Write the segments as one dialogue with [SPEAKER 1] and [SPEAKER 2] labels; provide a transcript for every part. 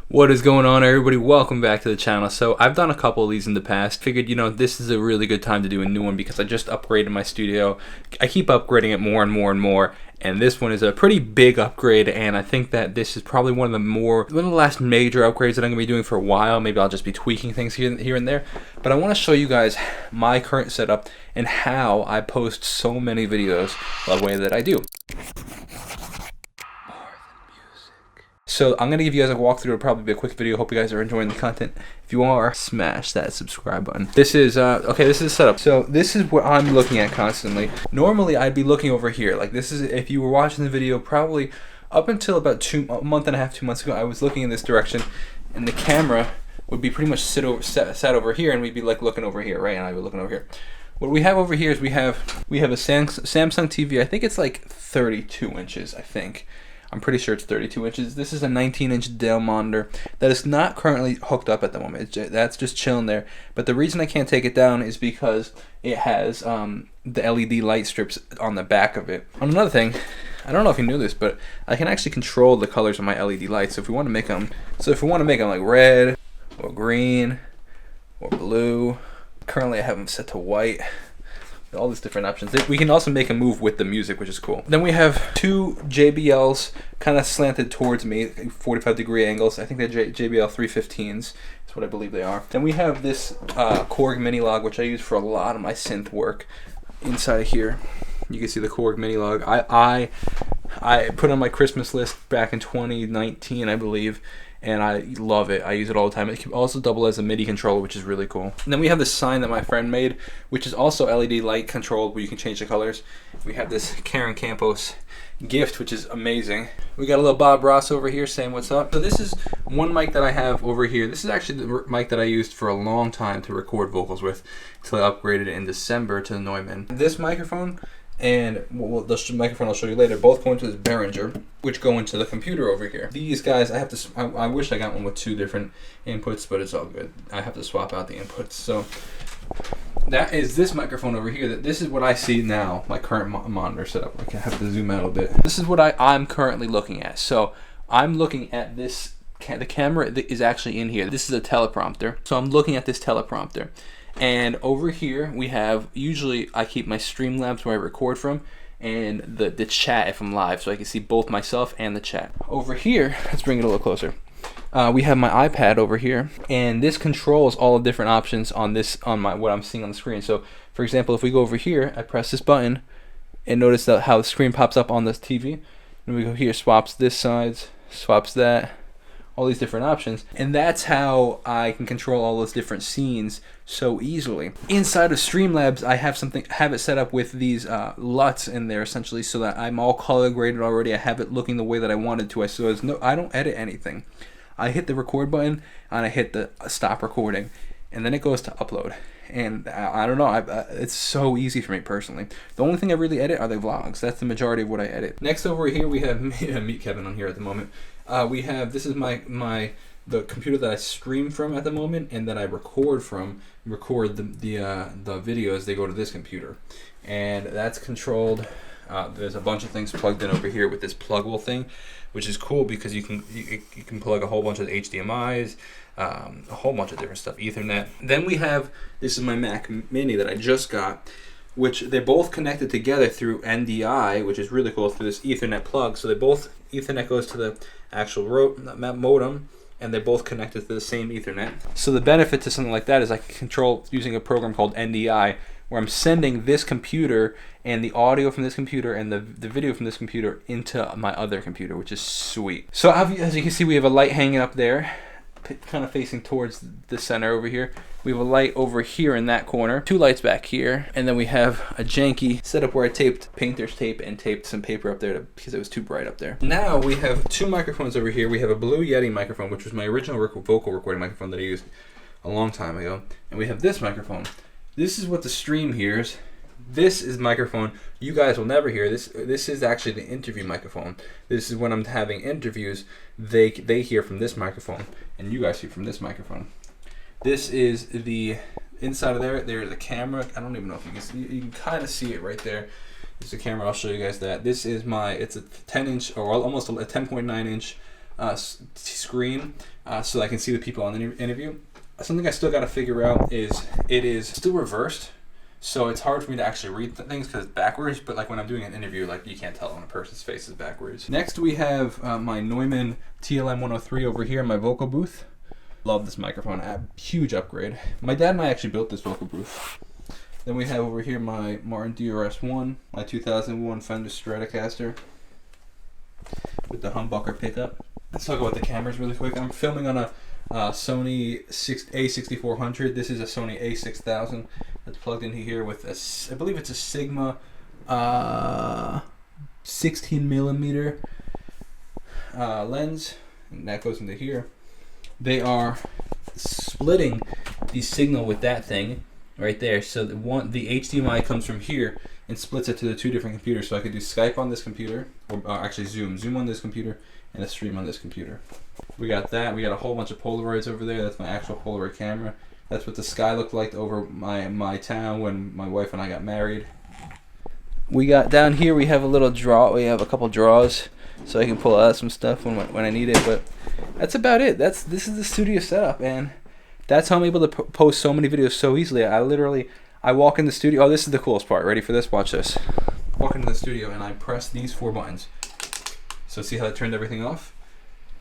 [SPEAKER 1] What is going on, everybody? Welcome back to the channel. So I've done a couple of these in the past. Figured, this is a really good time to do a new one because I just upgraded my studio. I keep upgrading it more and more and more, and this one is a pretty big upgrade, and I think that this is probably one of the last major upgrades that I'm going to be doing for a while. Maybe I'll just be tweaking things here and there. But I want to show you guys my current setup and how I post so many videos the way that I do. So I'm going to give you guys a walkthrough. It'll probably be a quick video. Hope you guys are enjoying the content. If you are, smash that subscribe button. This is, okay, this is the setup. So this is what I'm looking at constantly. Normally, I'd be looking over here. Like this is, if you were watching the video, probably up until about a month and a half, 2 months ago, I was looking in this direction, and the camera would be pretty much sat over here, and we'd be like looking over here, right? And I'd be looking over here. What we have over here is we have a Samsung TV. I think it's like 32 inches, I think. I'm pretty sure it's 32 inches. This is a 19-inch Dell monitor that is not currently hooked up at the moment. That's just chilling there. But the reason I can't take it down is because it has the LED light strips on the back of it. On another thing, I don't know if you knew this, but I can actually control the colors of my LED lights. So if we want to make them, like red or green or blue, currently I have them set to white. All these different options. We can also make a move with the music, which is cool. Then we have two JBLs kind of slanted towards me, 45-degree angles. I think they're JBL 315s. That's what I believe they are. Then we have this Korg mini log, which I use for a lot of my synth work. Inside of here, you can see the Korg mini log. I put on my Christmas list back in 2019, I believe, and I love it. I use it all the time. It can also double as a MIDI controller, which is really cool. And then we have this sign that my friend made, which is also LED light controlled, where you can change the colors. We have this Karen Campos gift, which is amazing. We got a little Bob Ross over here saying what's up. So this is one mic that I have over here. This is actually the mic that I used for a long time to record vocals with, until I upgraded it in December to the Neumann. This microphone and the microphone I'll show you later both go into this Behringer, which go into the computer over here. These guys, I wish I got one with two different inputs, but it's all good. I have to swap out the inputs. So that is this microphone over here. This is what I see now, my current monitor setup. I have to zoom out a bit. This is what I'm currently looking at. So I'm looking at this, the camera is actually in here. This is a teleprompter. So I'm looking at this teleprompter. And over here we have, usually I keep my Streamlabs where I record from, and the chat if I'm live, so I can see both myself and the chat. Over here, let's bring it a little closer. We have my iPad over here, and this controls all the different options on what I'm seeing on the screen. So for example, if we go over here, I press this button, and notice how the screen pops up on this TV. And we go here, swaps this side, swaps that, all these different options, and that's how I can control all those different scenes so easily. Inside of Streamlabs, I have it set up with these LUTs in there, essentially, so that I'm all color graded already. I have it looking the way that I wanted to. I don't edit anything. I hit the record button and I hit the stop recording, and then it goes to upload. And I don't know, it's so easy for me personally. The only thing I really edit are the vlogs. That's the majority of what I edit. Next over here we have Meet Kevin on here at the moment. This is the computer that I stream from at the moment, and that I record from. Record the videos. They go to this computer, and that's controlled. There's a bunch of things plugged in over here with this pluggable thing, which is cool because you can plug a whole bunch of HDMI's, a whole bunch of different stuff, Ethernet. Then we have, this is my Mac Mini that I just got, which they're both connected together through NDI, which is really cool, through this Ethernet plug. So Ethernet goes to the actual modem, and they're both connected to the same Ethernet. So the benefit to something like that is I can control using a program called NDI, where I'm sending this computer and the audio from this computer and the video from this computer into my other computer, which is sweet. So as you can see, we have a light hanging up there, kind of facing towards the center over here. We have a light over here in that corner, two lights back here, and then we have a janky setup where I taped painter's tape and taped some paper up there because it was too bright up there. Now we have two microphones over here. We have a Blue Yeti microphone, which was my original vocal recording microphone that I used a long time ago, and we have this microphone. This is what the stream hears. This is microphone you guys will never hear. This is actually the interview microphone. This is when I'm having interviews, they hear from this microphone, and you guys hear from this microphone. This is the inside of there. There's a camera. I don't even know if you can see. You can kind of see it right there. There's a camera. I'll show you guys that. This is it's a 10-inch or almost a 10.9-inch screen so I can see the people on the interview. Something I still got to figure out is it is still reversed, so it's hard for me to actually read things because it's backwards. But like when I'm doing an interview, like you can't tell when a person's face is backwards. Next we have my Neumann TLM 103 over here in my vocal booth. Love this microphone. Huge upgrade. My dad and I actually built this vocal booth. Then we have over here my Martin DRS-1, my 2001 Fender Stratocaster with the humbucker pickup. Let's talk about the cameras really quick. I'm filming on a Sony A6400. This is a Sony A6000 that's plugged into here with a, I believe it's a Sigma 16 millimeter lens, and that goes into here. They are splitting the signal with that thing right there. So the HDMI comes from here and splits it to the two different computers. So I could do Skype on this computer, or actually Zoom on this computer, and a stream on this computer. We got that. We got a whole bunch of Polaroids over there. That's my actual Polaroid camera. That's what the sky looked like over my town when my wife and I got married. We got down here, we have a little draw. We have a couple drawers so I can pull out some stuff when I need it. But that's about it. This is the studio setup, and that's how I'm able to post so many videos so easily. I walk in the studio. Oh, this is the coolest part. Ready for this? Watch this. Walk into the studio and I press these 4 buttons. So see how I turned everything off?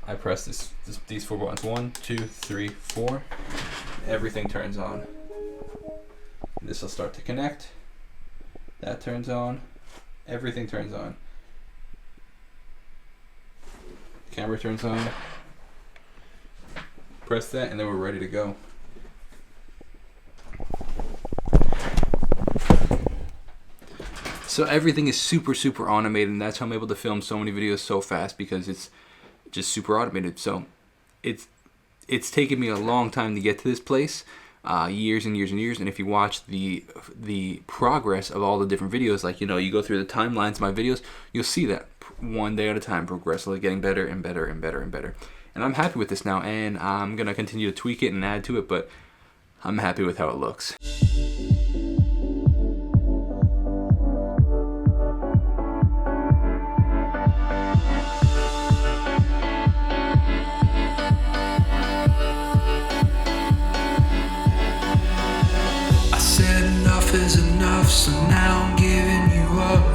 [SPEAKER 1] I press these 4 buttons. 1, 2, 3, 4. Everything turns on. This will start to connect. That turns on. Everything turns on. Camera turns on. Press that and then we're ready to go. So everything is super automated, and that's how I'm able to film so many videos so fast, because it's just super automated. So it's taken me a long time to get to this place, years and years and years. And if you watch the progress of all the different videos, like, you know, you go through the timelines of my videos, you'll see that one day at a time, progressively getting better and better and better and better. And I'm happy with this now, and I'm gonna continue to tweak it and add to it, but I'm happy with how it looks.
[SPEAKER 2] Is enough, so now I'm giving you up.